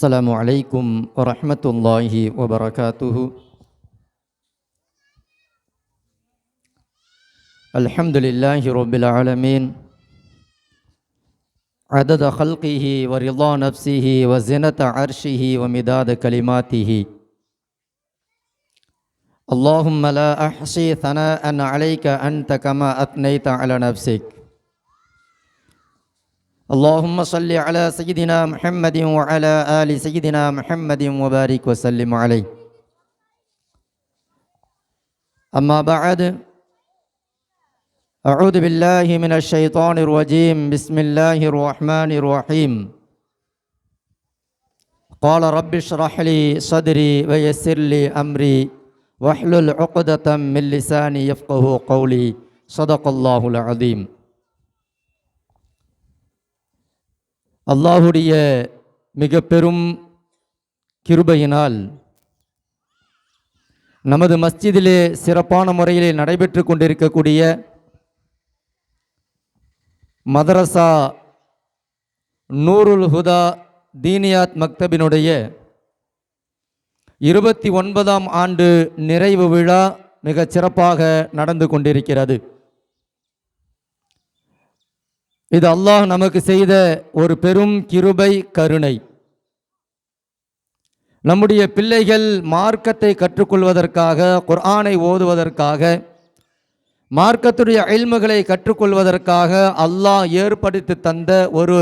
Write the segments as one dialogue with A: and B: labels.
A: السلام عليكم ورحمة الله وبركاته. الحمد لله رب العالمين عدد خلقه ورضا نفسه وزنة عرشه ومداد كلماته. اللهم لا أحصي ثناء عليك أنت كما أثنيت على نفسك. اللهم صل على سيدنا محمد وعلى آل سيدنا محمد وبارك وسلم عليه. أما بعد، أعوذ بالله من الشيطان الرجيم. بسم الله الرحمن الرحيم. قال رب اشرح لي صدري ويسر لي أمري واحلل عقدة من لساني يفقه قولي. صدق الله العظيم. அல்லாஹுடைய மிக பெரும் கிருபையினால் நமது மஸ்ஜிதிலே சிறப்பான முறையிலே நடைபெற்று கொண்டிருக்கக்கூடிய மதரசா நூருல் ஹுதா தீனியாத் மக்தபினுடைய 29ஆம் ஆண்டு நிறைவு விழா மிகச் சிறப்பாக நடந்து கொண்டிருக்கிறது. இது அல்லாஹ் நமக்கு செய்த ஒரு பெரும் கிருபை, கருணை. நம்முடைய பிள்ளைகள் மார்க்கத்தை கற்றுக்கொள்வதற்காக, குர்ஆனை ஓதுவதற்காக, மார்க்கத்துடைய இல்முகளை கற்றுக்கொள்வதற்காக அல்லாஹ் ஏற்படுத்தி தந்த ஒரு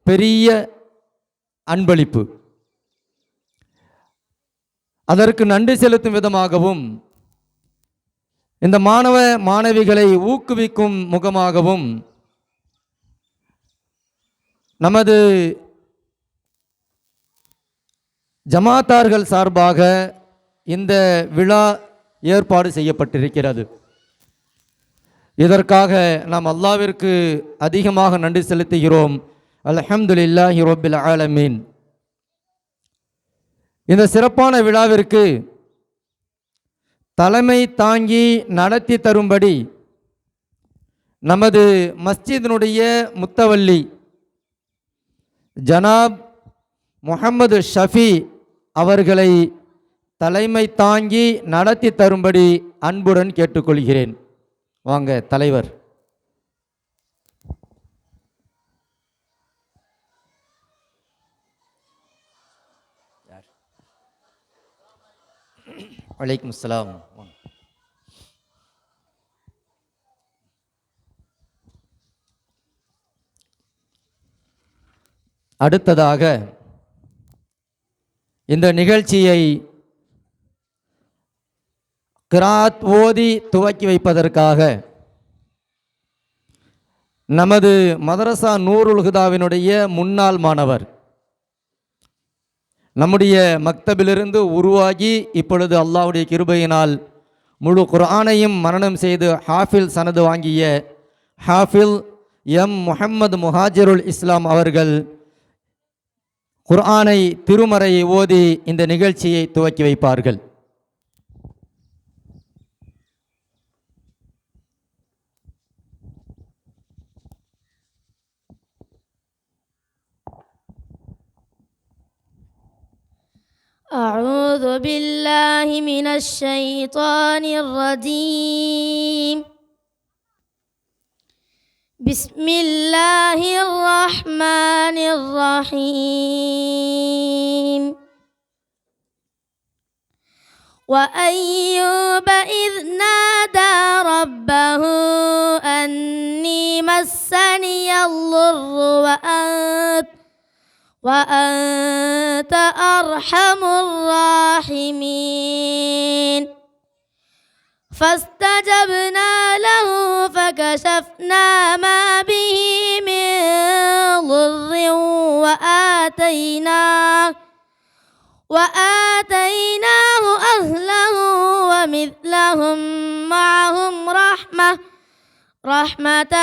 A: பெரிய அன்பளிப்பு. அதற்கு நன்றி செலுத்தும் விதமாகவும், இந்த மாணவ மாணவிகளை ஊக்குவிக்கும் முகமாகவும் நமது ஜமாத்தார்கள் சார்பாக இந்த விழா ஏற்பாடு செய்யப்பட்டிருக்கிறது. இதற்காக நாம் அல்லாஹ்விற்கு அதிகமாக நன்றி செலுத்துகிறோம். அல்ஹம்துலில்லாஹி ரப்பில் ஆலமீன். இந்த சிறப்பான விழாவிற்கு தலைமை தாங்கி நடத்தி தரும்படி நமது மஸ்ஜிதினுடைய முத்தவல்லி ஜனாப் முஹம்மது ஷஃபி அவர்களை தலைமை தாங்கி நடத்தி தரும்படி அன்புடன் கேட்டுக்கொள்கிறேன். வாங்க தலைவர். வலைக்கும் அஸ்ஸலாம். அடுத்ததாக இந்த நிகழ்ச்சியை கிராத் ஓதி துவக்கி வைப்பதற்காக நமது மதரசா நூருல் ஹுதாவினுடைய முன்னாள் மாணவர், நம்முடைய மக்தபிலிருந்து உருவாகி இப்பொழுது அல்லாஹ்வுடைய கிருபையினால் முழு குர்ஆனையும் மனனம் செய்து ஹாஃபில் சனது வாங்கிய ஹாஃபில் எம் முஹம்மது முஹாஜிருல் இஸ்லாம் அவர்கள் குர்ஆனை திருமறையை ஓதி இந்த நிகழ்ச்சியை துவக்கி வைப்பார்கள்.
B: أعوذ بالله من الشيطان الرجيم. بسم الله الرحمن الرحيم. وأيوب إذ نادى ربه أني مسني الضر وأنت أرحم الراحمين. فاستجبنا له فكشفنا ما به من ضر وآتيناه أهله ومثلهم معهم رحمة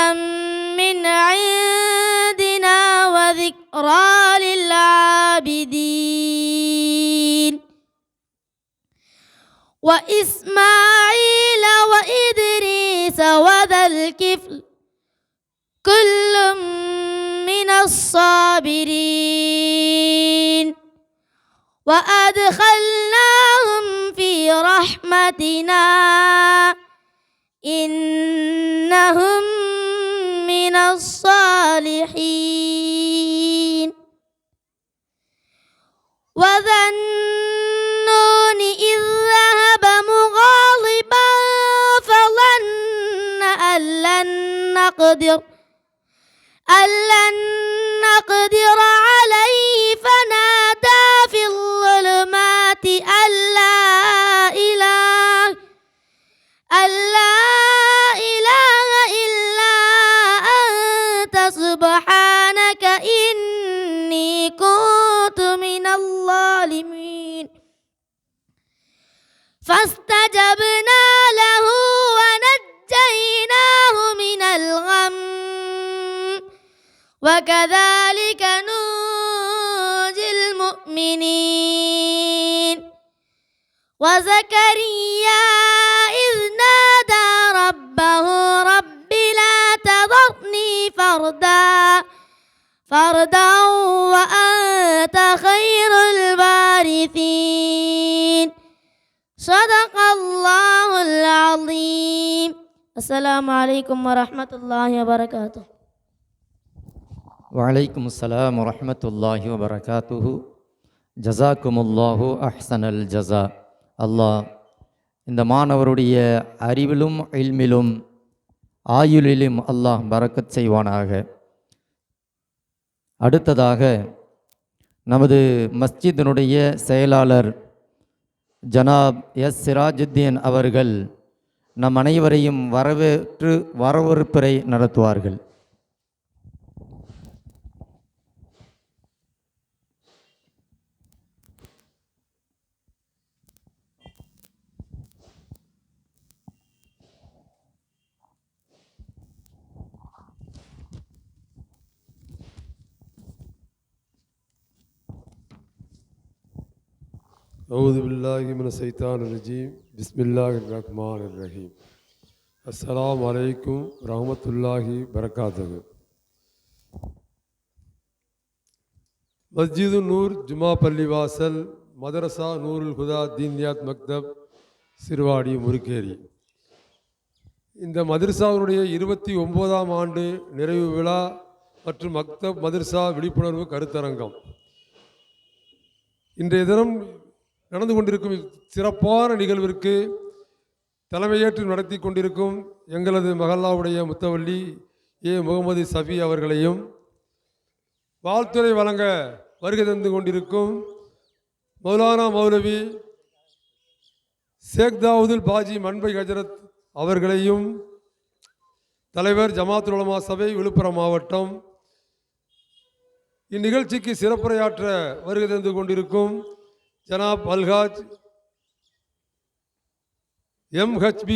B: من عندنا وذكرى للعابدين. وإسماعيل وإدريس وذا الكفل كل من الصابرين. وأدخلناهم في رحمتنا إنهم من الصالحين وذا النون إذ ذهب مغاضبا فظن أن لن نقدر عليه فنادى في الظلمات أن لا إله إلا أنت سبحانك إني كنت من الظالمين فاستجبنا له ونجيناه من الغم وكذلك ننجي المؤمنين وزكريا إذ نادى ربه رب لا تذرني فردا وأنت خير الوارثين صدق الله العظيم. السلام عليكم ورحمة الله وبركاته.
A: வலைக்கும் அஸ்ஸலாம் வரஹ்மத்துல்லாஹி வபரகாத்துஹு. ஜஸாக்குமுல்லாஹு அஹ்ஸனல் ஜஸா. அல்லாஹ் இந்த மாணவருடைய அறிவிலும் இல்மிலும் ஆயுளிலும் அல்லாஹ் பரக்கத் செய்வானாக. அடுத்ததாக நமது மஸ்ஜிதினுடைய செயலாளர் ஜனாப் எஸ் சிராஜுத்தீன் அவர்கள் நம் அனைவரையும் வரவேற்புரை நடத்துவார்கள்.
C: அவுது பில்லாஹி மின ஷைத்தானிர் ரஜீம். பிஸ்மில்லாஹிர் ரஹ்மானிர் ரஹீம். அஸ்ஸலாமு அலைக்கும் ரஹ்மத்துல்லாஹி பரகாத்துஹு. மஸ்ஜிது நூர் ஜுமா பள்ளிவாசல் மதரசா நூருல் ஹுதா தீன்யாத் மக்தப் சிறுவாடி முருக்கேரி. இந்த மதரசாவினுடைய 29ஆம் ஆண்டு நிறைவு விழா மற்றும் மக்தப் மதரசா விழிப்புணர்வு கருத்தரங்கம் இன்றைய தினம் நடந்து கொண்டிருக்கும் சிறப்பான நிகழ்விற்கு தலைமையேற்று நடத்தி கொண்டிருக்கும் எங்களது மகல்லாவுடைய முத்தவல்லி முகமது சஃபி அவர்களையும், வாழ்த்துறை வழங்க வருகை தந்து கொண்டிருக்கும் மௌலானா மௌலவி ஷேக் தாவூதுல் பாஜி மன்பை ஹஜரத் அவர்களையும், தலைவர் ஜமாத்துல் உலமா சபை விழுப்புரம் மாவட்டம், இந்நிகழ்ச்சிக்கு சிறப்புரையாற்ற வருகை தந்து கொண்டிருக்கும் ஜனாப் Alhaj MHB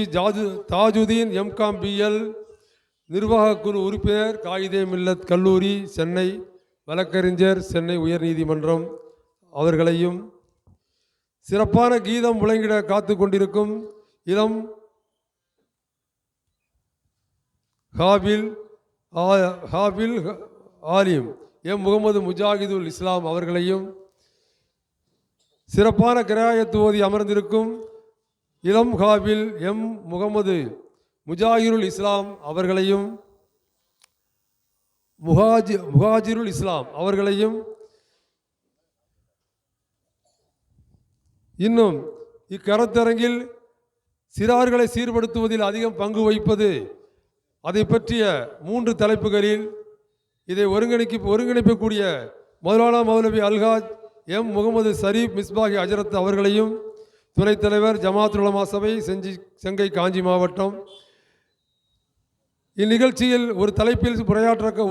C: Tajuddin MCOM BL நிர்வாக குழு உறுப்பினர், காயிதே மில்லத் கல்லூரி சென்னை, வழக்கறிஞர் சென்னை உயர்நீதிமன்றம் அவர்களையும், சிறப்பான கீதம் முழங்கிட காத்து கொண்டிருக்கும் இளம் ஹாபில் ஆலிம் முகமது முஜாஹிதுல் இஸ்லாம் அவர்களையும், சிறப்பான கிராயத்து ஓதி அமர்ந்திருக்கும் இளம் ஹாபில் முகமது முஜாஹிருல் இஸ்லாம் அவர்களையும், முஹாஜிருல் இஸ்லாம் அவர்களையும், இன்னும் இக்கருத்தரங்கில் சிறார்களை சீர்படுத்துவதில் அதிகம் பங்கு வகிப்பது, அதை பற்றிய 3 தலைப்புகளில் இதை ஒருங்கிணைக்கக்கூடிய மௌலானா மௌலவி அல்ஹாஜ் முகமது ஷரீப் மிஸ்பாகி ஹஜரத் அவர்களையும், துணைத் தலைவர் ஜமாத்துல் உலமா சபை செங்கை காஞ்சி மாவட்டம், இந்நிகழ்ச்சியில் ஒரு தலைப்பில்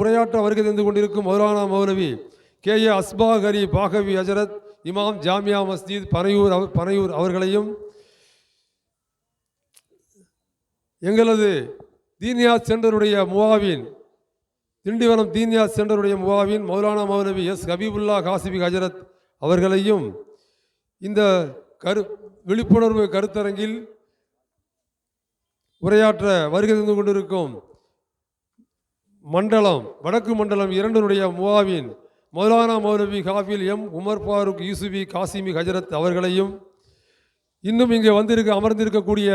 C: உரையாற்ற வருகை தந்து கொண்டிருக்கும் மௌலானா மௌலவி KA அஸ்பாக் அலி பாகவி ஹஜரத் இமாம் ஜாமியா மஸ்ஜித் பனையூர் அவர்களையும், எங்களது தீன்யாத் சென்டருடைய முவாவின் திண்டிவனம் தீன்யாத் சென்டருடைய முவாவின் மௌலானா மௌலவி S ஹபீபுல்லா காசிபி ஹஜரத் அவர்களையும், இந்த விழிப்புணர்வு கருத்தரங்கில் உரையாற்ற வருகை தந்து கொண்டிருக்கும் வடக்கு மண்டலம் 2 முவாவின் மௌலானா மௌலவி ஹாஃபில் எம் உமர் ஃபாரூக் யூசுஃபி காசிமி ஹஜரத் அவர்களையும், இன்னும் இங்கே அமர்ந்திருக்கக்கூடிய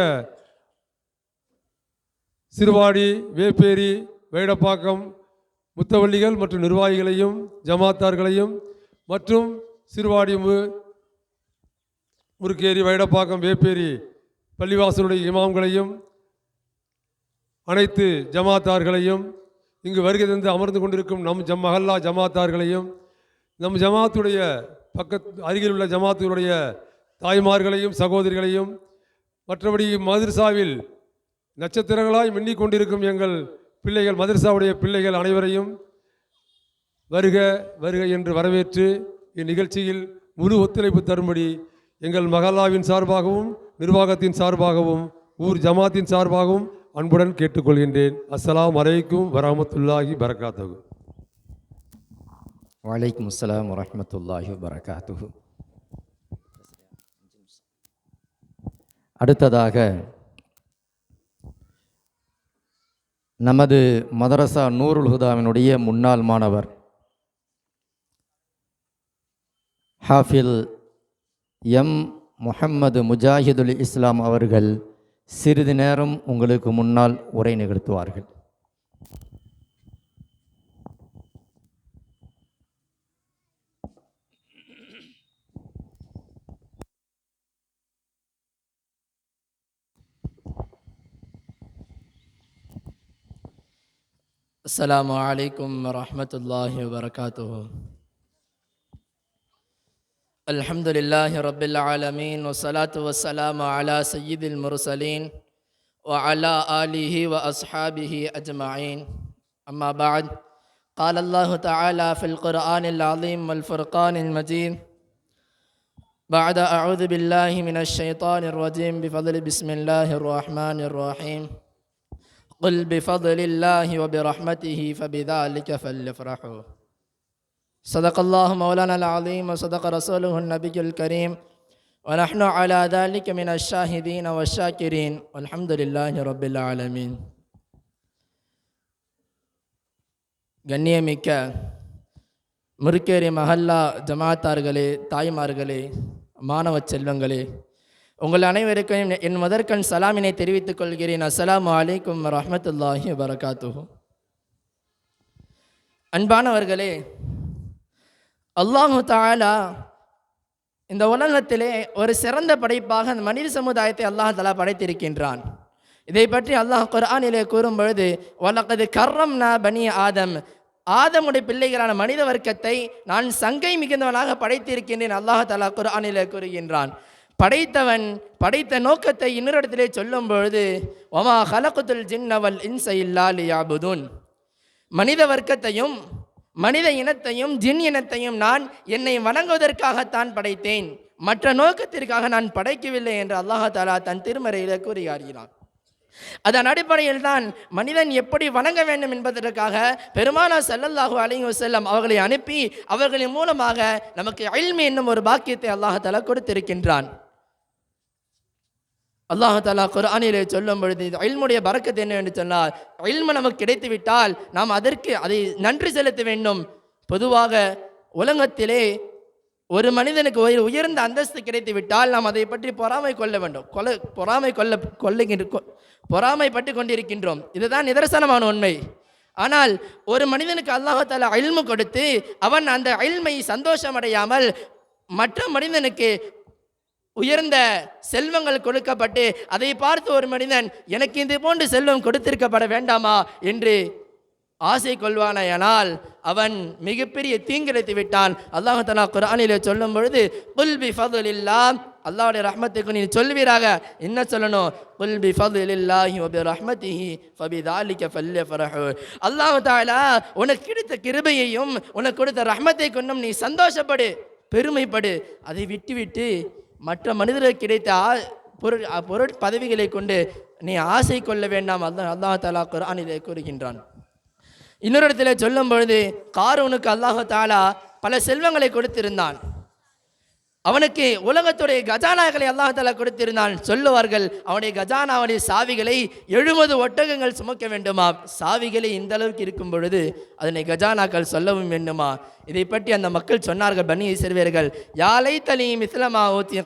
C: சிறுவாடி, வேப்பேரி, வேடப்பாக்கம் முத்தவள்ளிகள் மற்றும் நிர்வாகிகளையும், ஜமாத்தார்களையும் மற்றும் சிறுவாடி, முருக்கேரி, வைடப்பாக்கம், வேப்பேரி பள்ளிவாசலுடைய இமாம்களையும், அனைத்து ஜமாத்தார்களையும், இங்கு வருகை தந்து அமர்ந்து கொண்டிருக்கும் நம் மஹல்லா ஜமாத்தார்களையும், நம் ஜமாத்துடைய அருகில் உள்ள ஜமாத்துடைய தாய்மார்களையும் சகோதரிகளையும், மற்றபடி மதரசாவில் நட்சத்திரங்களாய் மின்னிக் கொண்டிருக்கும் எங்கள் பிள்ளைகள், மதரசாவுடைய பிள்ளைகள் அனைவரையும் வருக வருக என்று வரவேற்று இந்நிகழ்ச்சியில் முழு ஒத்துழைப்பு தரும்படி எங்கள் மஹல்லாவின் சார்பாகவும் நிர்வாகத்தின் சார்பாகவும் ஊர் ஜமாத்தின் சார்பாகவும் அன்புடன் கேட்டுக்கொள்கின்றேன். அஸ்ஸலாமு அலைக்கும் வரஹ்மத்துல்லாஹி பரகாத்துஹு.
A: வலைக்கும் அஸ்ஸலாம் வரஹ்மத்துல்லாஹி வபரகாத்துஹு. அடுத்ததாக நமது மதரசா நூருல் ஹுதாவினுடைய முன்னாள் மாணவர் ஹாஃபில் எம் முஹம்மது முஜாஹிதுல் இஸ்லாம் அவர்கள் சிறிது நேரம் உங்களுக்கு முன்னால் உரை நிகழ்த்துவார்கள்.
D: السلام عليكم ورحمة الله وبركاته. الحمد لله رب العالمين والصلاة والسلام على سيد المرسلين وعلى آله وأصحابه أجمعين. أما بعد، قال الله تعالى في القرآن العظيم والفرقان المجيد بعد أعوذ بالله من الشيطان الرجيم بفضل بسم الله الرحمن الرحيم قل بفضل الله وبرحمته فبذلك فليفرحوا. صدق الله مولانا العظيم وصدق رسوله النبي الكريم ونحن على ذلك من الشاهدين والشاكرين والحمد لله رب العالمين. கண்ணியமிக்க முருக்கேரி மஹல்லா ஜமாத்தார்களே, தாய்மார்களே, மாணவ செல்வங்களே, உங்கள் அனைவருக்கும் என் முதற்கண் சலாமினை தெரிவித்துக் கொள்கிறேன். அஸ்ஸலாமு அலைக்கும் வரஹ்மத்துல்லாஹி வபரகாத்துஹு. அன்பானவர்களே, அல்லாஹு தஆலா இந்த உலகத்திலே ஒரு சிறந்த படைப்பாக அந்த மனித சமுதாயத்தை அல்லாஹ் தஆலா படைத்திருக்கின்றான். இதை பற்றி அல்லாஹ் குர்ஆனிலே கூறும் பொழுது, வலகது கர்ரம்னா பனி ஆதம், ஆதமுடைய பிள்ளைகளான மனித வர்க்கத்தை நான் சங்கை மிகுந்தவனாக படைத்திருக்கின்றேன். அல்லாஹ் தஆலா குர்ஆனிலே கூறுகின்றான். படைத்தவன் படைத்த நோக்கத்தை இன்னொரு இடத்திலே சொல்லும் பொழுது, வமா ஹலகுத்துல் ஜின்ன வல் இன்ஸ இல்லா லியஅபுதுன், மனித வர்க்கத்தையும் மனித இனத்தையும் ஜின் இனத்தையும் நான் என்னை வணங்குவதற்காகத்தான் படைத்தேன், மற்ற நோக்கத்திற்காக நான் படைக்கவில்லை என்று அல்லாஹ் தஆலா தன் திருமறையிலே கூறுகிறான். அதன் அடிப்படையில் தான் மனிதன் எப்படி வணங்க வேண்டும் என்பதற்காக பெருமானார் ஸல்லல்லாஹு அலைஹி வஸல்லம் அவர்களை அனுப்பி அவர்களின் மூலமாக நமக்கு இல்ம் என்னும் ஒரு பாக்கியத்தை அல்லாஹ் தஆலா கொடுத்திருக்கின்றான். அல்லாஹ் தஆலா குர்ஆனிலே சொல்லும் பொழுது இல்முடைய பரக்கத் என்ன என்று சொன்னால், இல்மு நமக்கு கிடைத்து விட்டால் நாம் அதை நன்றி செலுத்த வேண்டும். பொதுவாக உலகத்திலே ஒரு மனிதனுக்கு உயர்ந்த அந்தஸ்து கிடைத்து விட்டால் நாம் அதை பற்றி பொறாமை கொள்ள வேண்டும். பொறாமைப்பட்டு கொண்டிருக்கின்றோம். இதுதான் நிதர்சனமான உண்மை. ஆனால் ஒரு மனிதனுக்கு அல்லாஹ் தஆலா இல்மு கொடுத்து அவன் அந்த இல்மை சந்தோஷமடையாமல் மற்ற மனிதனுக்கு உயர்ந்த செல்வங்கள் கொடுக்கப்பட்டு அதை பார்த்து ஒரு மனிதன் எனக்கு இது போன்று செல்வம் கொடுத்திருக்கப்பட வேண்டாமா என்று ஆசை கொள்வானாயானால் அவன் மிகப்பெரிய தீங்கிழைத்து விட்டான். அல்லாஹ் தஆலா குர்ஆனிலே சொல்லும் பொழுது, குல் பி ஃபضலில்லாஹ், அல்லாஹ்வுடைய ரஹ்மத்துக்கு நீ சொல்வீராக. என்ன சொல்லணும்? குல் பி ஃபضலில்லாஹி வ பி ரஹ்மத்திஹி ஃபபிதாலிக ஃபல்யஃபரஹு. அல்லாஹ் தஆலா உனக்கு கிடைத்த கிருபையையும் உனக்கு கொடுத்த ரஹ்மத்தை கொண்டும் நீ சந்தோஷப்படு, பெருமைப்படு. அதை விட்டுவிட்டு மற்ற மனிதர்களுக்கு கிடைத்த பொருட் பதவிகளை கொண்டு நீ ஆசை கொள்ள வேண்டாம். அல்லாஹ் தஆலா குர்ஆனிலே கூறுகின்றான். இன்னொரு இடத்துல சொல்லும் பொழுது, காரூனுக்கு அல்லாஹ் தஆலா பல செல்வங்களை கொடுத்திருந்தான். அவனுக்கு உலகத்துடைய கஜானாக்களை அல்லாஹ் தஆலா கொடுத்திருந்தான். சொல்லுவார்கள், அவனுடைய கஜானாவுடைய சாவிகளை 70 ஒட்டகங்கள் சுமக்க வேண்டுமா? சாவிகளை இந்த அளவுக்கு இருக்கும் பொழுது அதனை கஜானாக்கள் சொல்லவும் வேண்டுமா? இதை பற்றி அந்த மக்கள் சொன்னார்கள், பனி இஸ்ரவேலர்கள், யாலை தலி மிஸ்லமா ஊத்திய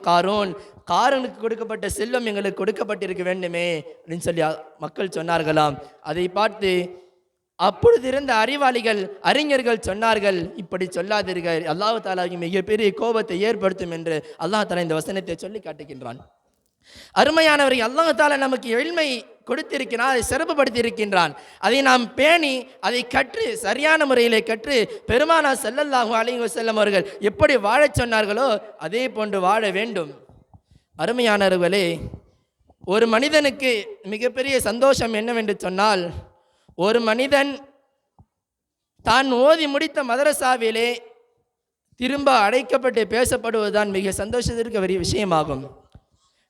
D: காரனுக்கு கொடுக்கப்பட்ட செல்வம் எங்களுக்கு கொடுக்கப்பட்டிருக்க வேண்டுமே அப்படின்னு சொல்லி மக்கள் சொன்னார்களாம். அதை பார்த்து அப்பொழுது இருந்த அறிவாளிகள் அறிஞர்கள் சொன்னார்கள், இப்படி சொல்லாதீர்கள், அல்லாஹ் தஆலாவுக்கு மிகப்பெரிய கோபத்தை ஏற்படுத்தும் என்று அல்லாஹ் தஆலா இந்த வசனத்தை சொல்லி காட்டுகின்றான். அருமையானவர்கள், அல்லாஹ் தஆலா நமக்கு எளிமை கொடுத்திருக்கிறான், அதை சிறப்புப்படுத்தி இருக்கின்றான். அதை நாம் பேணி அதை கற்று சரியான முறையிலே கற்று பெருமானார் ஸல்லல்லாஹு அலைஹி வஸல்லம் அவர்கள் எப்படி வாழச் சொன்னார்களோ அதே போன்று வாழ வேண்டும். அருமையானவர்களே, ஒரு மனிதனுக்கு மிகப்பெரிய சந்தோஷம் என்னவென்று சொன்னால், ஒரு மனிதன் தான் ஓதி முடித்த மதரசாவிலே திரும்ப அழைக்கப்பட்டு பேசப்படுவதுதான் மிக சந்தோஷத்திற்கு வரிய விஷயமாகும்.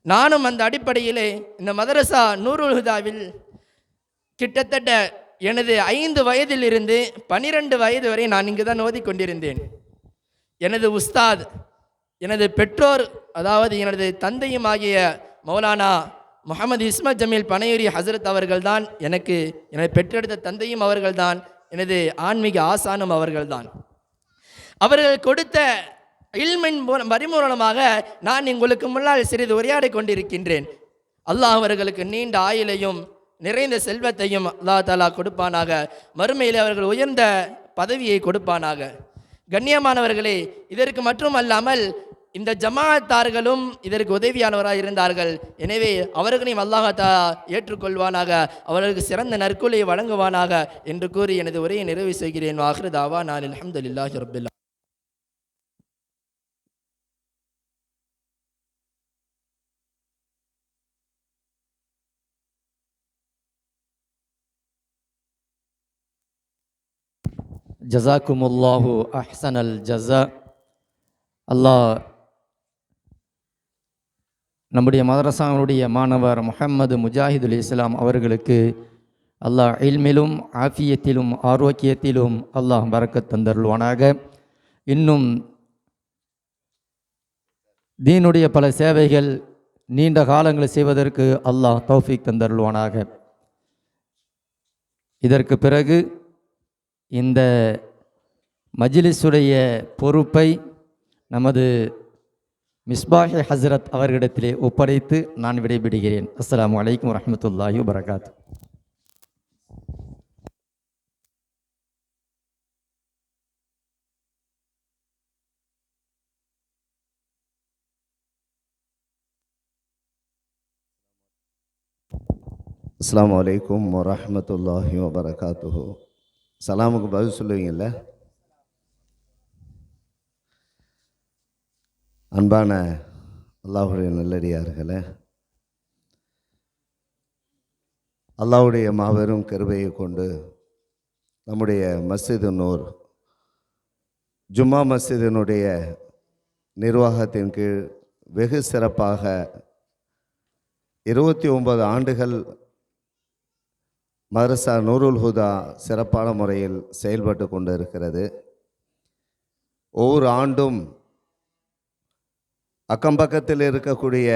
D: நானும் அந்த அடிப்படையிலே இந்த மதரசா நூருல் ஹுதாவில் கிட்டத்தட்ட எனது 5 வயதிலிருந்து 12 வயது வரை நான் இங்கு தான் ஓதி கொண்டிருந்தேன். எனது உஸ்தாத், எனது பெற்றோர், அதாவது எனது தந்தையும் ஆகிய மௌலானா முஹம்மது இஸ்மத் ஜமீல் பனையூரி ஹசரத் அவர்கள்தான் எனது பெற்றெடுத்த தந்தையும் அவர்கள்தான், எனது ஆன்மீக ஆசானும் அவர்கள்தான். அவர்கள் கொடுத்த இல்மின் மறுமூலமாக நான் உங்களுக்கு முன்னால் சிறிது உரையாடி கொண்டிருக்கின்றேன். அல்லாஹ் அவர்களுக்கு நீண்ட ஆயுளையும் நிறைந்த செல்வத்தையும் அல்லாஹ் தஆலா கொடுப்பானாக. மறுமையிலே அவர்கள் உயர்ந்த பதவியை கொடுப்பானாக. கண்ணியமானவர்களே, இதற்கு மட்டும் அல்லாமல் இந்த ஜமாஅத்தார்களும் இதற்கு உதவியானவராக இருந்தார்கள். எனவே அவர்களையும் அல்லாஹ் தஆலா ஏற்றுக்கொள்வானாக, அவர்களுக்கு சிறந்த நற்கூலியை வழங்குவானாக என்று கூறி எனது உரையை நிறைவு செய்கிறேன். ஆகிரு தாவானா அல்ஹம்துலில்லாஹி ரப்பில் ஆலமீன்.
A: ஜஸாக்குமுல்லாஹு அஹ்சனல் ஜஸா. அல்லாஹ் நம்முடைய மதரசாவுடைய மாணவர் முஹம்மது முஜாஹிதுல் இஸ்லாம் அவர்களுக்கு அல்லாஹ் இல்மிலும் ஆஃபியத்திலும் ஆரோக்கியத்திலும் அல்லாஹ் பரக்கத் தந்தருள்வானாக. இன்னும் தீனுடைய பல சேவைகள் நீண்ட காலங்களை செய்வதற்கு அல்லாஹ் தௌஃபீக் தந்தருள்வானாக. இதற்கு பிறகு இந்த மஜ்லிஸுடைய பொறுப்பை நமது மிஸ்பாஹ் ஹஸ்ரத் அவர்களிடத்திலே ஒப்படைத்து நான் விடைபெறுகிறேன். அஸ்ஸலாமு அலைக்கும் வரஹ்மத்துல்லாஹி வபரகாத்து.
E: அஸ்ஸலாமு அலைக்கும் வரஹ்மத்துல்லாஹி வபரகாத்துஹு. சலாமுக்கு பதில் சொல்லுவீங்கள்ல? அன்பான அல்லாஹ்வுடைய நல்லடியார்களே, அல்லாஹ்வுடைய மாபெரும் கிருபையை கொண்டு நம்முடைய மஸ்ஜிது நூர் ஜும்மா மஸ்ஜிதினுடைய நிர்வாகத்தின் கீழ் வெகு சிறப்பாக 29 ஆண்டுகள் மதரசா நூருல் ஹுதா சிறப்பான முறையில் செயல்பட்டு கொண்டு இருக்கிறது. ஒவ்வொரு ஆண்டும் அக்கம்பக்கத்தில் இருக்கக்கூடிய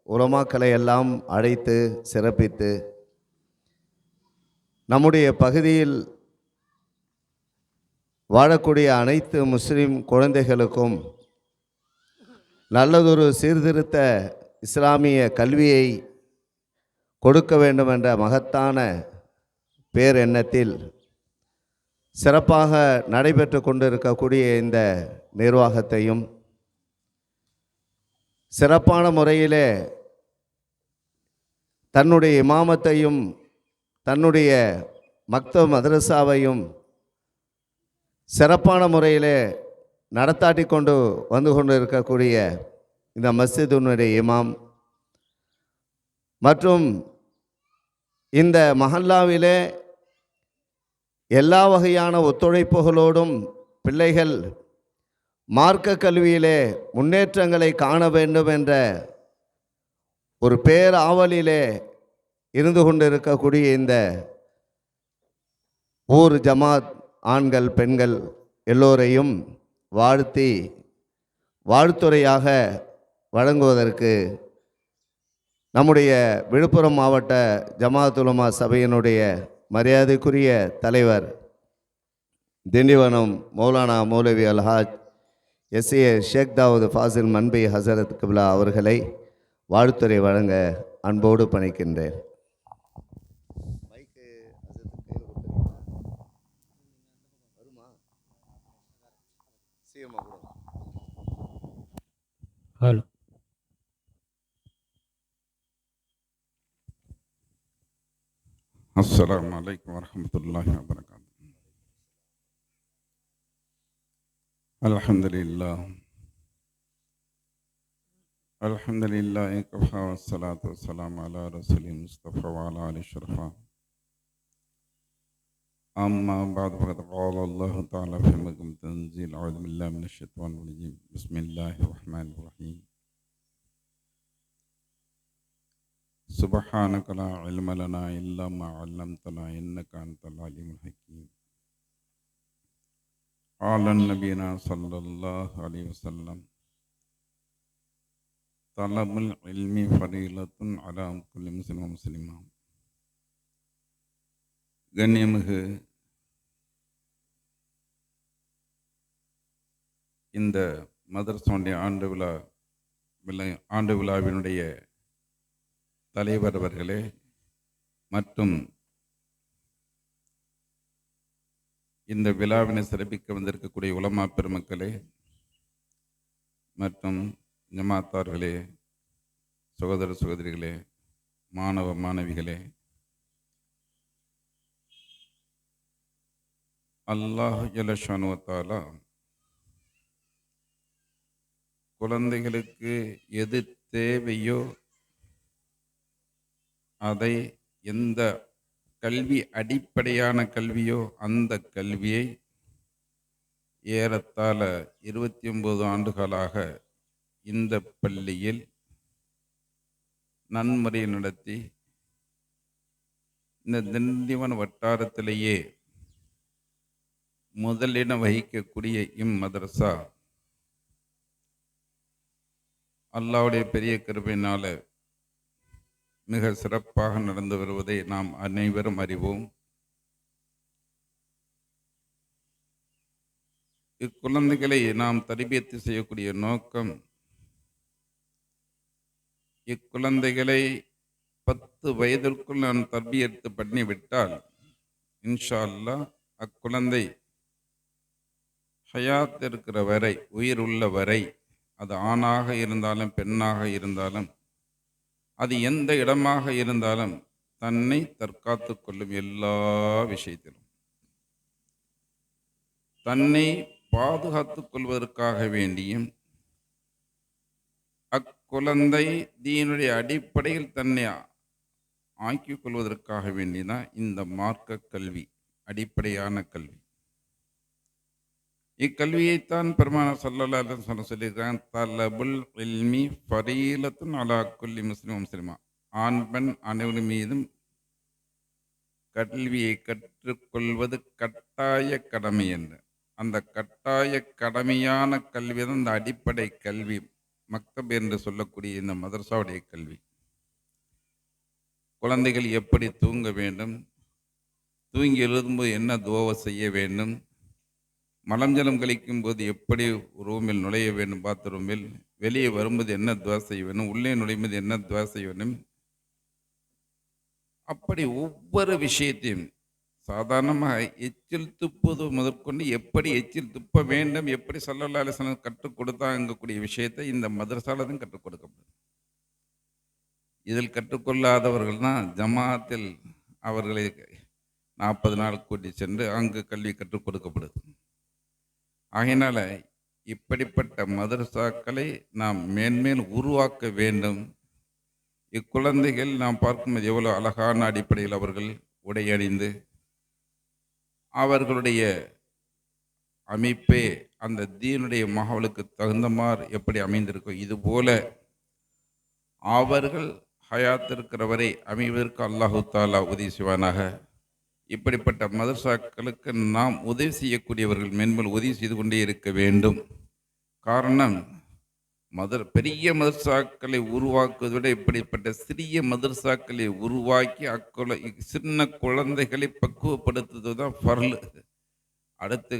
E: உலமாக்களை எல்லாம் அழைத்து சிறப்பித்து நம்முடைய பகுதியில் வாழக்கூடிய அனைத்து முஸ்லிம் குழந்தைகளுக்கும் நல்லதொரு சீர்திருத்த இஸ்லாமிய கல்வியை கொடுக்க வேண்டும் என்ற மகத்தான பேரெண்ணத்தில் சிறப்பாக நடைபெற்று கொண்டிருக்கக்கூடிய இந்த நிர்வாகத்தையும் சிறப்பான முறையிலே தன்னுடைய இமாமத்தையும் தன்னுடைய மக்தப் மதரசாவையும் சிறப்பான முறையிலே நடத்தாட்டி கொண்டு வந்து கொண்டு இருக்கக்கூடிய இந்த மஸ்ஜிதுனுடைய இமாம் மற்றும் இந்த மஹல்லாவிலே எல்லா வகையான ஒத்துழைப்புகளோடும் பிள்ளைகள் மார்க்க கல்வியிலே முன்னேற்றங்களை காண வேண்டும் என்ற ஒரு பேராவலிலே இருந்து கொண்டிருக்கக்கூடிய இந்த ஊர் ஜமாத் ஆண்கள் பெண்கள் எல்லோரையும் வாழ்த்தி வாழ்த்துரையாக வழங்குவதற்கு நம்முடைய விழுப்புரம் மாவட்ட ஜமாஅத் உலமா சபையினுடைய மரியாதைக்குரிய தலைவர் திண்டிவனம் மௌலானா மௌலவி அல்ஹாஜ் எஸ்ஏ ஷேக் தாவூத் ஃபாசில் மன்பை ஹசரத் கிப்லா அவர்களை வாழ்த்துரை வழங்க அன்போடு பணிக்கின்றேன்.
F: ஹலோ.
G: அஸ்ஸலாமு அலைக்கும் வரஹ்மத்துல்லாஹி வபரகாத்துஹு. அல்ஹம்துலில்லாஹ் அல்ஹம்துலில்லாஹி கஃபா வஸ்ஸலாத்து வஸ்ஸலாமு அலா ரசூலில் முஸ்தஃபா வ அலா ஆலிஹி ஷரஃபா. அம்மா பஅது ஃபகத் क़ால அல்லாஹு தஆலா ஃபீ மஹ்கம் தன்ஸீல் அஊது பில்லாஹி மினஷ் ஷைத்தானிர் ரஜீம். பிஸ்மில்லாஹிர் ரஹ்மானிர் ரஹீம். سبحانك لا علم لنا إلا ما علمتنا إنك أنت العليم الحكيم. قال النبينا صلى الله عليه وسلم طلب العلم فريضة على كل مسلم ومسلمة. கண்ணியமிகு இந்த மதரசாவுடைய ஆண்டு விழாவினுடைய தலைவர் அவர்களே மற்றும் இந்த விழாவினை சிறப்பிக்க வந்திருக்கக்கூடிய உலமா பெருமக்களே மற்றும் ஜமாத்தார்களே, சகோதர சகோதரிகளே, மாணவ மாணவிகளே, அல்லாஹ் ஜல்ல ஷானு தஆலா குழந்தைகளுக்கு எது தேவையோ அதை எந்த கல்வி அடிப்படையான கல்வியோ அந்த கல்வியை ஏறத்தாழ 29 ஆண்டுகளாக இந்த பள்ளியில் நன்முறை நடத்தி இந்த திண்டிவன வட்டாரத்திலேயே முதலிடம் வகிக்கக்கூடிய இம்மதரசா அல்லாஹ்வுடைய பெரிய கிருபையினால மிக சிறப்பாக நடந்து வருவதை நாம் அனைவரும் அறிவோம். இக்குழந்தைகளை நாம் தர்பியத்து செய்யக்கூடிய நோக்கம், இக்குழந்தைகளை 10 வயதிற்குள் நான் தர்பியத்து பண்ணிவிட்டால் இன்ஷா அல்லாஹ் அக்குழந்தை ஹயாத் இருக்கிற வரை, உயிர் உள்ள வரை, அது ஆணாக இருந்தாலும் பெண்ணாக இருந்தாலும், அது எந்த இடமாக இருந்தாலும் தன்னை தற்காத்து கொள்ளும். எல்லா விஷயத்திலும் தன்னை பாதுகாத்துக் கொள்வதற்காக வேண்டியும் அக்குழந்தை தீனுடைய அடிப்படையில் தன்னை ஆக்கிக் கொள்வதற்காக வேண்டிதான் இந்த மார்க்க கல்வி, அடிப்படையான கல்வி. இக்கல்வியைத்தான் பெருமானார் ஸல்லல்லாஹு அலைஹி வஸல்லம் சொல்லியிருக்காங்க, தலபுல் இல்மி ஃபரீலத்துன் அலா குல்லி முஸ்லிம் முஸ்லிமா. ஆண் பெண் அனைவரும் மீதும் கல்வியை கற்றுக்கொள்வது கட்டாய கடமை என்று. அந்த கட்டாய கடமையான கல்வி தான் இந்த அடிப்படை கல்வி, மக்தப் என்று சொல்லக்கூடிய இந்த மதரசாவுடைய கல்வி. குழந்தைகள் எப்படி தூங்க வேண்டும், தூங்கி எழுதும்போது என்ன துஆவை செய்ய வேண்டும், மலஞ்சலம் கழிக்கும் போது எப்படி ரூமில் நுழைய வேண்டும், பாத்ரூமில் வெளியே வரும்போது என்ன துஆ செய்ய வேண்டும், உள்ளே நுழையும்போது என்ன துஆ செய்ய வேண்டும், அப்படி ஒவ்வொரு விஷயத்தையும் சாதாரணமாக எச்சில் துப்புவது முதற்கொண்டு எப்படி எச்சில் துப்ப வேண்டும், எப்படி ஸல்லல்லாஹு அலைஹி வஸல்லம் கற்றுக் கொடுத்தாங்கக்கூடிய விஷயத்தை இந்த மதரசால தான் கற்றுக் கொடுக்கப்படும். இதில் கற்றுக்கொள்ளாதவர்கள் தான் ஜமாத்தில் அவர்களை 40 நாள் கூட்டி சென்று அங்கு கல்வி கற்றுக் கொடுக்கப்படுது. ஆகையினால இப்படிப்பட்ட மதரசாக்களை நாம் மேன்மேல் உருவாக்க வேண்டும். இக்குழந்தைகள் நாம் பார்க்கும்போது எவ்வளோ அழகான அடிப்படையில் அவர்கள் உடையணிந்து அவர்களுடைய அமைப்பே அந்த தீனுடைய மகவலுக்கு தகுந்தமாறு எப்படி அமைந்திருக்கும், இதுபோல அவர்கள் ஹயாத் இருக்கிறவரை அமைவதற்கு அல்லாஹு தாலா உதவி செய்வானாக. இப்படிப்பட்ட மதரசாக்களுக்கு நாம் உதவி செய்யக்கூடியவர்கள் மென்மேல் உதவி செய்து கொண்டே இருக்க வேண்டும். காரணம், பெரிய மதரசாக்களை உருவாக்குவதை விட இப்படிப்பட்ட சிறிய மதரசாக்களை உருவாக்கி சின்ன குழந்தைகளை பக்குவப்படுத்துவது தான் ஃபர்லு. அடுத்து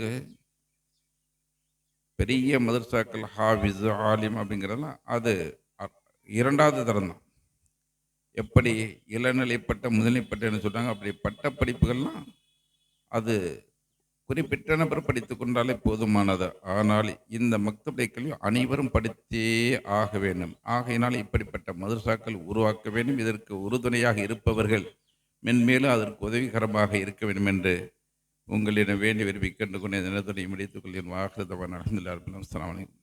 G: பெரிய மதரசாக்கள் ஹாஃபிஸ் ஆலிம் அப்படிங்கிறதெல்லாம் அது இரண்டாவது தரம் தான். எப்படி இளநிலைப்பட்ட முதுநிலைப்பட்டன்னு சொல்கிறாங்க, அப்படி பட்ட படிப்புகள்லாம் அது குறிப்பிட்ட நபர் படித்து கொண்டாலே போதுமானது. ஆனால் இந்த மக்தபுடைய கல்வி அனைவரும் படித்தே ஆக வேண்டும். ஆகையினால் இப்படிப்பட்ட மதரசாக்கள் உருவாக்க வேண்டும். இதற்கு உறுதுணையாக இருப்பவர்கள் மென்மேலும் அதற்கு உதவிகரமாக இருக்க வேண்டும் என்று உங்களிடம் வேண்டி விரும்பி கண்டு கொண்டு நிலத்துடைய முடித்துக் கொள்கிறேன். வாஹிதவான் அல்ஹம்துலில்லாஹி ரப்பில் ஆலமீன். அஸ்ஸலாமு அலைக்கும்.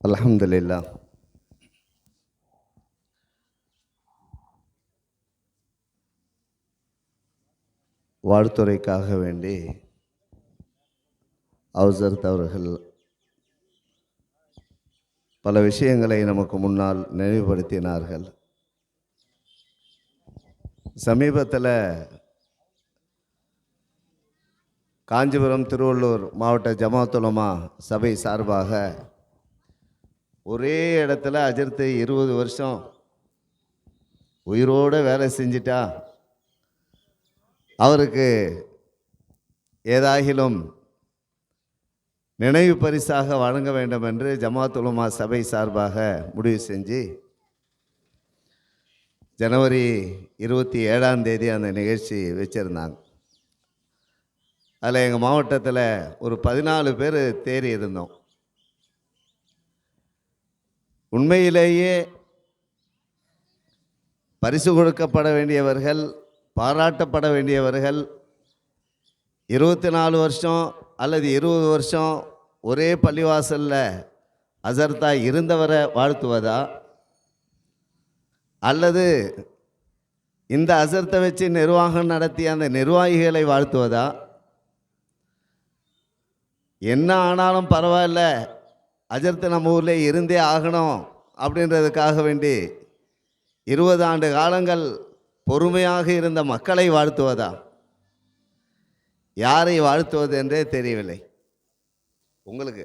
E: அல்ஹம்துலில்லாஹ். வாழ்த்துரைக்காக வேண்டி ஹவுசரத் அவர்கள் பல விஷயங்களை நமக்கு முன்னால் நினைவுபடுத்தினார்கள். சமீபத்தில் காஞ்சிபுரம் திருவள்ளூர் மாவட்ட ஜமாஅத் உலமா சபை சார்பாக ஒரே இடத்துல அஜர்த்து 20 வருஷம் உயிரோடு வேலை செஞ்சிட்டா அவருக்கு ஏதாகிலும் நினைவு பரிசாக வழங்க வேண்டும் என்று ஜமாஅத் உலமா சபை சார்பாக முடிவு செஞ்சு ஜனவரி 27ஆம் தேதி அந்த நிகழ்ச்சி வச்சுருந்தாங்க. அதில் எங்கள் மாவட்டத்தில் ஒரு 14 பேர் தேறி இருந்தோம். உண்மையிலேயே பரிசு கொடுக்கப்பட வேண்டியவர்கள், பாராட்டப்பட வேண்டியவர்கள் 24 வருஷம் அல்லது 20 வருஷம் ஒரே பள்ளிவாசலில் அசர்த்தா இருந்தவரை வாழ்த்துவதா, அல்லது இந்த அசர்த்தை வச்சு நிர்வாகம் நடத்திய அந்த நிர்வாகிகளை வாழ்த்துவதா? என்ன ஆனாலும் பரவாயில்ல, அஜர்த்து நம்ம ஊரில் இருந்தே ஆகணும் அப்படின்றதுக்காக வேண்டி 20 ஆண்டு காலங்கள் பொறுமையாக இருந்த மக்களை வாழ்த்துவதா? யாரை வாழ்த்துவது என்றே தெரியவில்லை. உங்களுக்கு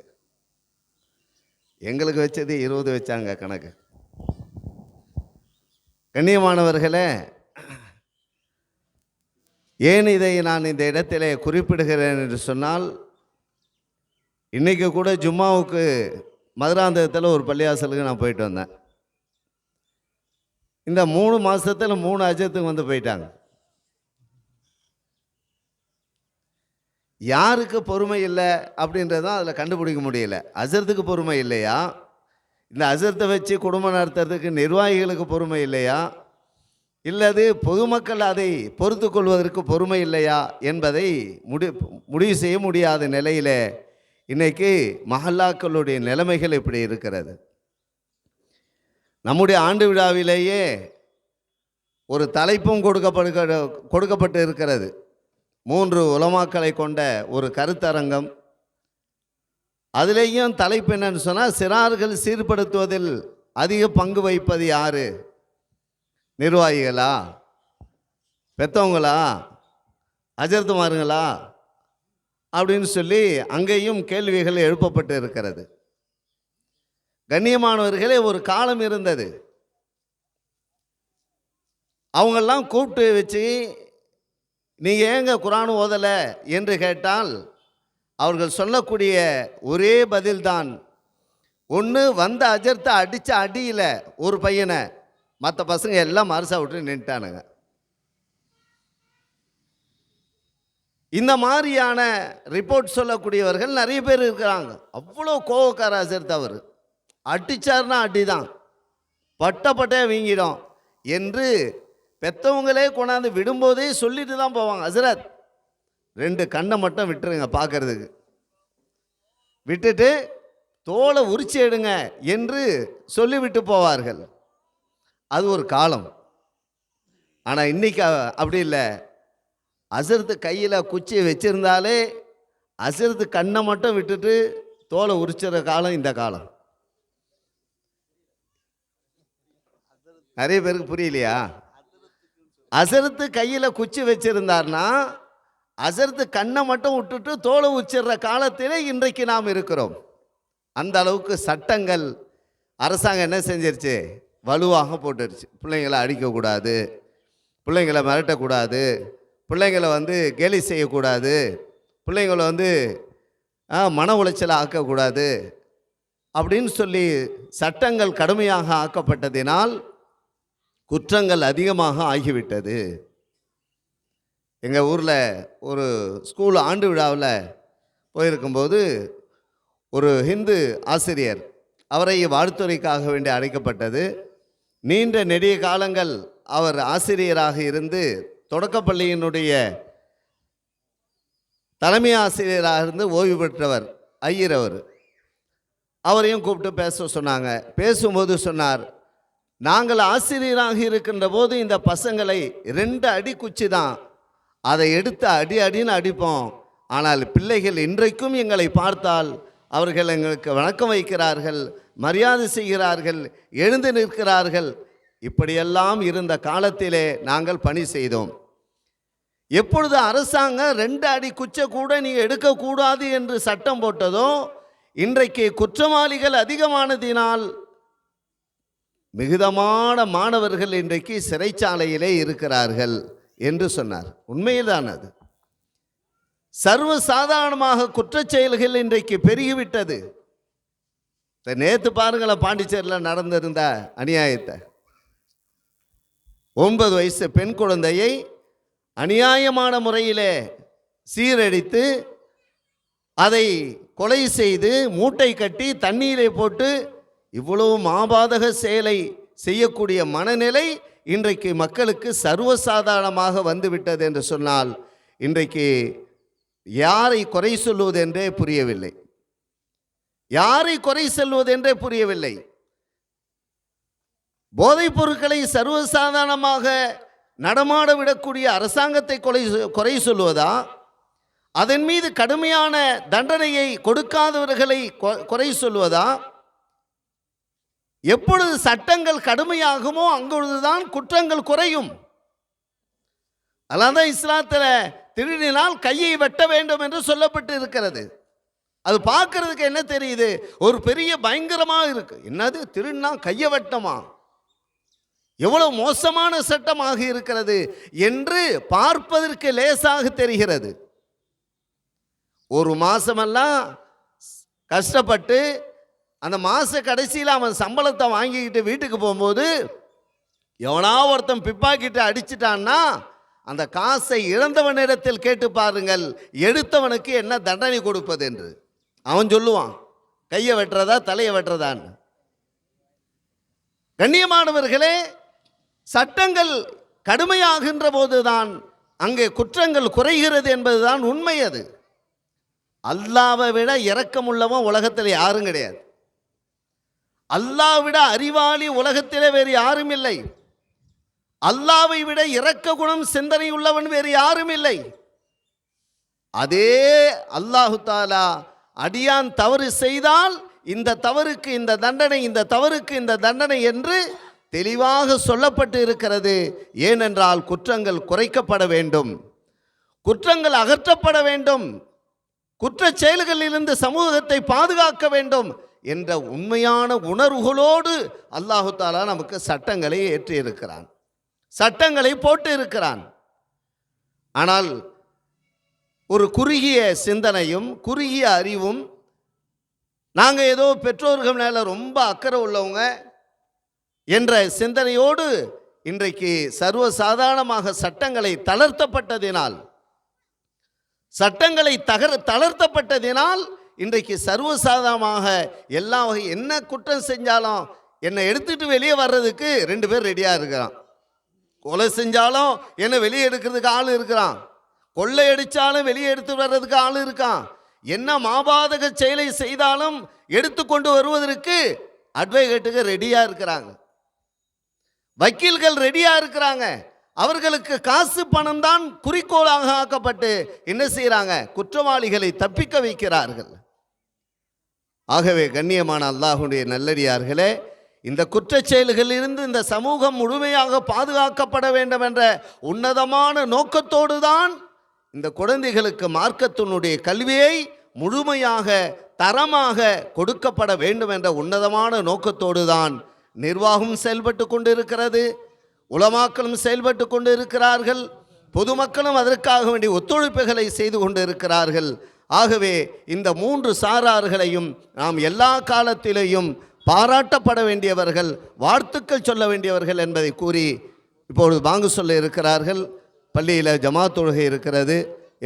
E: எங்களுக்கு வச்சது 20 வச்சாங்க கணக்கு. கண்ணியமானவர்களே, ஏன் இதை நான் இந்த இடத்திலே குறிப்பிடுகிறேன் என்று சொன்னால், இன்றைக்கி கூட ஜும்மாவுக்கு மதுராந்தகத்தில் ஒரு பள்ளிவாசலுக்கு நான் போயிட்டு வந்தேன். இந்த 3 மாதத்தில் 3 அஜத்துக்கு வந்து போயிட்டாங்க. யாருக்கு பொறுமை இல்லை அப்படின்றதான் அதில் கண்டுபிடிக்க முடியல. அஜர்த்துக்கு பொறுமை இல்லையா, இந்த அஜர்த்தை வச்சு குடும்பம் நடத்துறதுக்கு நிர்வாகிகளுக்கு பொறுமை இல்லையா, இல்லது பொதுமக்கள் அதை பொறுத்து கொள்வதற்கு பொறுமை இல்லையா என்பதை முடிவு செய்ய முடியாத நிலையில் இன்றைக்கி மஹல்லாக்களுடைய நிலைமைகள் இப்படி இருக்கிறது. நம்முடைய ஆண்டு விழாவிலேயே ஒரு தலைப்பும் கொடுக்கப்பட்டு இருக்கிறது. 3 உலமாக்களை கொண்ட ஒரு கருத்தரங்கம். அதிலேயும் தலைப்பு என்னன்னு சொன்னால், சிறார்கள் சீர்படுத்துவதில் அதிக பங்கு வகிப்பது யார்? நிர்வாகிகளா, பெற்றவங்களா, அஜர்த்துமாருங்களா அப்படின்னு சொல்லி அங்கேயும் கேள்விகள் எழுப்பப்பட்டு இருக்கிறது. கண்ணியமானவர்களே, ஒரு காலம் இருந்தது, அவங்கெல்லாம் கூப்பிட்டு வச்சு நீங்கள் ஏங்க குர்ஆன் ஓதலை என்று கேட்டால் அவர்கள் சொல்லக்கூடிய ஒரே பதில்தான், ஒன்று வந்த அஜர்த்தை அடித்த அடியில் ஒரு பையனை மற்ற பசங்க எல்லாம் மறுசா விட்டு நின்ட்டானுங்க. இந்த மாதிரியான ரிப்போர்ட் சொல்லக்கூடியவர்கள் நிறைய பேர் இருக்கிறாங்க. அவ்வளோ கோவக்கார அஜர்த், அவர் அடித்தார்னா அடி தான், பட்டையாக வீங்கிடும் என்று பெற்றவங்களே கொண்டாந்து விடும்போதே சொல்லிட்டு தான் போவாங்க. ஹசரத் 2 கண்ணை மட்டும் விட்டுருங்க பார்க்கறதுக்கு, விட்டுட்டு தோலை உரிச்சு எடுங்க என்று சொல்லிவிட்டு போவார்கள். அது ஒரு காலம். ஆனால் இன்றைக்கி அப்படி இல்லை. அசர்த்து கையில் குச்சியை வச்சுருந்தாலே அசர்த்து கண்ணை மட்டும் விட்டுட்டு தோலை உரிச்சிற காலம் இந்த காலம். நிறைய பேருக்கு புரியலையா? அசரத்து கையில் குச்சி வச்சிருந்தார்னா அசரத்து கண்ணை மட்டும் விட்டுட்டு தோலை உச்சிடுற காலத்திலே இன்றைக்கு நாம் இருக்கிறோம். அந்த அளவுக்கு சட்டங்கள் அரசாங்கம் என்ன செஞ்சிருச்சு? வலுவாக போட்டுருச்சு. பிள்ளைங்களை அடிக்கக்கூடாது, பிள்ளைங்களை மிரட்டக்கூடாது, பிள்ளைங்களை கேலி செய்யக்கூடாது, பிள்ளைங்களை மன உளைச்சலை ஆக்கக்கூடாது அப்படின்னு சொல்லி சட்டங்கள் கடுமையாக ஆக்கப்பட்டதினால் குற்றங்கள் அதிகமாக ஆகிவிட்டது. எங்கள் ஊரில் ஒரு ஸ்கூல் ஆண்டு விழாவில் போயிருக்கும்போது ஒரு ஹிந்து ஆசிரியர், அவரை வாழ்த்துறைக்காக வேண்டி அழைக்கப்பட்டது. நீண்ட நெடிய காலங்கள் அவர் ஆசிரியராக இருந்து தொடக்கப்பள்ளியினுடைய தலைமை ஆசிரியராக இருந்து ஓய்வு பெற்றவர் ஐயர். அவரையும் கூப்பிட்டு பேச சொன்னாங்க. பேசும்போது சொன்னார், நாங்கள் ஆசிரியராக இருக்கின்ற போது இந்த பசங்களை 2 அடி குச்சி தான், அதை எடுத்து அடி அடின்னு அடிப்போம். ஆனால் பிள்ளைகள் இன்றைக்கும் எங்களை பார்த்தால் அவர்கள் எங்களுக்கு வணக்கம் வைக்கிறார்கள், மரியாதை செய்கிறார்கள், எழுந்து நிற்கிறார்கள். இப்படியெல்லாம் இருந்த காலத்திலே நாங்கள் பணி செய்தோம். எப்பொழுது அரசாங்கம் 2 அடி குச்சை கூட நீங்கள் எடுக்கக்கூடாது என்று சட்டம் போட்டதோ, இன்றைக்கு குற்றவாளிகள் அதிகமானதினால் மிகுதமான மாணவர்கள் இன்றைக்கு சிறைச்சாலையிலே இருக்கிறார்கள் என்று சொன்னார். உண்மையில்தான் அது. சர்வசாதாரணமாக குற்றச் செயல்கள் இன்றைக்கு பெருகிவிட்டது. நேற்று பாருங்களேன், பாண்டிச்சேரியில் நடந்திருந்த அநியாயத்தை. 9 வயசு பெண் குழந்தையை அநியாயமான முறையிலே சீரடித்து அதை கொலை செய்து மூட்டை கட்டி தண்ணீரை போட்டு இவ்வளவு மாபாதக செயலை செய்யக்கூடிய மனநிலை இன்றைக்கு மக்களுக்கு சர்வசாதாரணமாக வந்துவிட்டது என்று சொன்னால் இன்றைக்கு யாரை குறை சொல்வது என்றே புரியவில்லை. யாரை குறை சொல்வது என்றே புரியவில்லை. போதைப் பொருட்களை சர்வசாதாரணமாக நடமாட விடக்கூடிய அரசாங்கத்தை குறை சொல்வதா, அதன் மீது கடுமையான தண்டனையை கொடுக்காதவர்களை குறை சொல்வதா? எப்பொழுது சட்டங்கள் கடுமையாகுமோ அங்கொழுதுதான் குற்றங்கள் குறையும். அதான் இஸ்லாத்தில் திருடினால் கையை வெட்ட வேண்டும் என்று சொல்லப்பட்டு இருக்கிறது. அது பார்க்கறதுக்கு என்ன தெரியுது? ஒரு பெரிய பயங்கரமாக இருக்கு. என்னது திருடினா கையை வெட்டமா? எவ்வளவு மோசமான சட்டமாக இருக்கிறது என்று பார்ப்பதற்கு லேசாக தெரிகிறது. ஒரு மாசமெல்லாம் கஷ்டப்பட்டு அந்த மாச கடைசியில் அவன் சம்பளத்தை வாங்கிக்கிட்டு வீட்டுக்கு போகும்போது எவனா ஒருத்தன் பிப்பாக்கிட்டு அடிச்சிட்டான்னா அந்த காசை இழந்தவனிடத்தில் கேட்டு பாருங்கள், எடுத்தவனுக்கு என்ன தண்டனை கொடுப்பது என்று. அவன் சொல்லுவான், கையை வெட்டுறதா தலையை வெட்டுறதான்னு. கண்ணியமானவர்களே, சட்டங்கள் கடுமையாகின்ற போதுதான் அங்கே குற்றங்கள் குறைகிறது என்பதுதான் உண்மை. அது அல்லாஹ்வை விட இரக்கமுள்ளவன் உலகத்தில் யாரும் கிடையாது. அல்லாஹ்வை விட அறிவாளி உலகத்திலே வேறு யாரும் இல்லை. அல்லாஹ்வை விட இரக்க குணம் சிந்தனை உள்ளவன் வேறு யாரும் இல்லை. அதே அல்லாஹு தாலா அடியான் தவறு செய்தால் இந்த தவறுக்கு இந்த தண்டனை, இந்த தவறுக்கு இந்த தண்டனை என்று தெளிவாக சொல்லப்பட்டு இருக்கிறது. ஏனென்றால் குற்றங்கள் குறைக்கப்பட வேண்டும், குற்றங்கள் அகற்றப்பட வேண்டும், குற்றச் செயல்களிலிருந்து சமூகத்தை பாதுகாக்க வேண்டும் என்ற உண்மையான உணர்வுகளோடு அல்லாஹு தாலா நமக்கு சட்டங்களை ஏற்றி இருக்கிறான், சட்டங்களை போட்டு இருக்கிறான். ஆனால் ஒரு குறுகிய சிந்தனையும் குறுகிய அறிவும், நாங்கள் ஏதோ பெற்றோர்கள் மேலே ரொம்ப அக்கறை உள்ளவங்க என்ற சிந்தனையோடு இன்றைக்கு சர்வசாதாரணமாக சட்டங்களை தளர்த்தப்பட்டதினால் இன்றைக்கு சர்வசாதாரணமாக எல்லா வகை என்ன குற்றம் செஞ்சாலும் என்னை எடுத்துட்டு வெளியே வர்றதுக்கு 2 பேர் ரெடியாக இருக்கிறான். கொலை செஞ்சாலும் என்னை வெளியே எடுக்கிறதுக்கு ஆள் இருக்கிறான், கொள்ளை அடித்தாலும் வெளியே எடுத்து வர்றதுக்கு ஆள் இருக்கான், என்ன மாபாதக செயலை செய்தாலும் எடுத்துக்கொண்டு வருவதற்கு அட்வொகேட்டுக்கு ரெடியாக இருக்கிறாங்க, வக்கீல்கள் ரெடியாக இருக்கிறாங்க. அவர்களுக்கு காசு பணம் தான் குறிக்கோளாக ஆக்கப்பட்டு என்ன செய்கிறாங்க? குற்றவாளிகளை தப்பிக்க வைக்கிறார்கள். ஆகவே கண்ணியமான அல்லாஹ்வுடைய நல்லடியார்களே, இந்த குற்றச் செயல்களிலிருந்து இந்த சமூகம் முழுமையாக பாதுகாக்கப்பட வேண்டும் என்ற உன்னதமான நோக்கத்தோடு தான் இந்த குழந்தைகளுக்கு மார்க்கத்தினுடைய கல்வியை முழுமையாக தரமாக கொடுக்கப்பட வேண்டும் என்ற உன்னதமான நோக்கத்தோடு தான் நிர்வாகம் செயல்பட்டு கொண்டிருக்கிறது, உலமாக்களும் செயல்பட்டு கொண்டு இருக்கிறார்கள், பொதுமக்களும் அதற்காக வேண்டிய ஒத்துழைப்புகளை செய்து கொண்டு இருக்கிறார்கள். ஆகவே இந்த 3 சாரார்களையும் நாம் எல்லா காலத்திலேயும் பாராட்டப்பட வேண்டியவர்கள், வாழ்த்துக்கள் சொல்ல வேண்டியவர்கள் என்பதை கூறி இப்பொழுது பாங்கு சொல்ல இருக்கிறார்கள். பள்ளியில் ஜமாத் தொழுகை இருக்கிறது.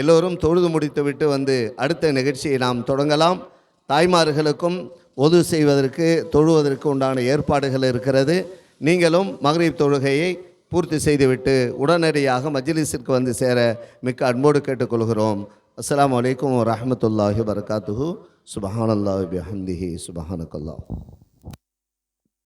E: எல்லோரும் தொழுது முடித்துவிட்டு வந்து அடுத்த நிகழ்ச்சியை நாம் தொடங்கலாம். தாய்மார்களுக்கும் ஒது செய்வதற்கு தொழுவதற்கு உண்டான ஏற்பாடுகள் இருக்கிறது. நீங்களும் மக்ரிப் தொழுகையை பூர்த்தி செய்துவிட்டு உடனடியாக மஜ்லிஸிற்கு வந்து சேர மிக்க அன்போடு கேட்டுக்கொள்கிறோம். அஸ்ஸலாமு அலைக்கும் வரஹ்மத்துல்லாஹி வபரகாத்துஹு. சுப்ஹானல்லாஹி பிஹம்திஹி சுப்ஹானக்கல்லாஹ்.